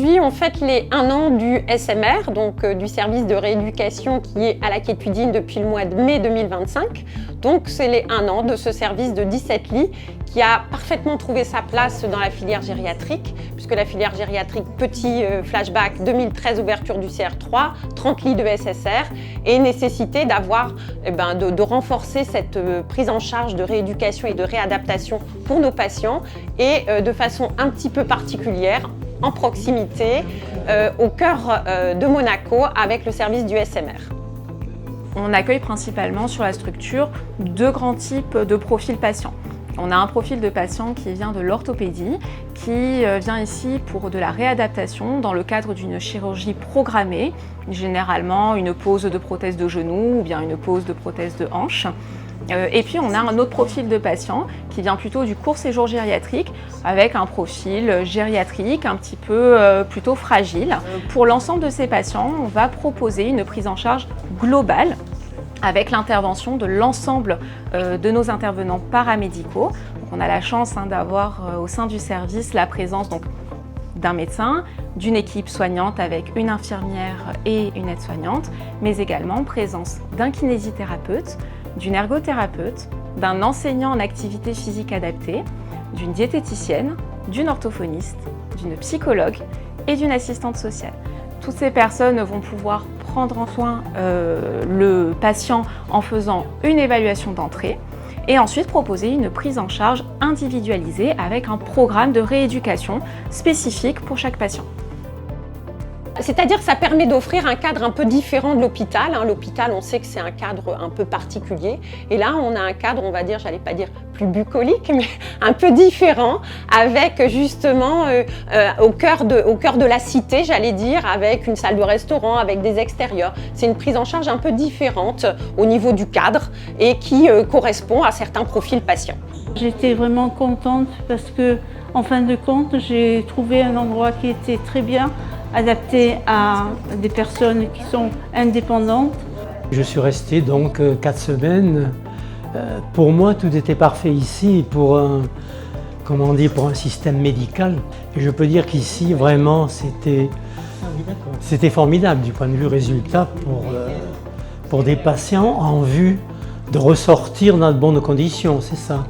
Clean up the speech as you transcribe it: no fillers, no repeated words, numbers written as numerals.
Aujourd'hui, on fête les 1 an du SMR, donc du service de rééducation qui est à la Quai-Tudine depuis le mois de mai 2025. Donc c'est les 1 an de ce service de 17 lits qui a parfaitement trouvé sa place dans la filière gériatrique, puisque la filière gériatrique, petit flashback, 2013 ouverture du CR3, 30 lits de SSR, et nécessité d'avoir, de renforcer cette prise en charge de rééducation et de réadaptation pour nos patients, et de façon un petit peu particulière, en proximité, au cœur de Monaco, avec le service du SMR. On accueille principalement sur la structure 2 grands types de profils patients. On a un profil de patient qui vient de l'orthopédie, qui vient ici pour de la réadaptation dans le cadre d'une chirurgie programmée, généralement une pose de prothèse de genou ou bien une pose de prothèse de hanche. Et puis on a un autre profil de patient qui vient plutôt du court séjour gériatrique avec un profil gériatrique un petit peu plutôt fragile. Pour l'ensemble de ces patients, on va proposer une prise en charge globale avec l'intervention de l'ensemble de nos intervenants paramédicaux. Donc on a la chance d'avoir au sein du service la présence d'un médecin, d'une équipe soignante avec une infirmière et une aide-soignante, mais également présence d'un kinésithérapeute, d'une ergothérapeute, d'un enseignant en activité physique adaptée, d'une diététicienne, d'une orthophoniste, d'une psychologue et d'une assistante sociale. Toutes ces personnes vont pouvoir prendre en soin le patient en faisant une évaluation d'entrée et ensuite proposer une prise en charge individualisée avec un programme de rééducation spécifique pour chaque patient. C'est-à-dire que ça permet d'offrir un cadre un peu différent de l'hôpital. L'hôpital, on sait que c'est un cadre un peu particulier. Et là, on a un cadre, on va dire, j'allais pas dire plus bucolique, mais un peu différent, avec justement au cœur de la cité, j'allais dire, avec une salle de restaurant, avec des extérieurs. C'est une prise en charge un peu différente au niveau du cadre et qui correspond à certains profils patients. J'étais vraiment contente parce que, en fin de compte, j'ai trouvé un endroit qui était très bien adapté à des personnes qui sont indépendantes. Je suis resté donc 4 semaines. Pour moi, tout était parfait ici pour un système médical. Et je peux dire qu'ici, vraiment, c'était formidable du point de vue résultat pour des patients en vue de ressortir dans de bonnes conditions, c'est ça.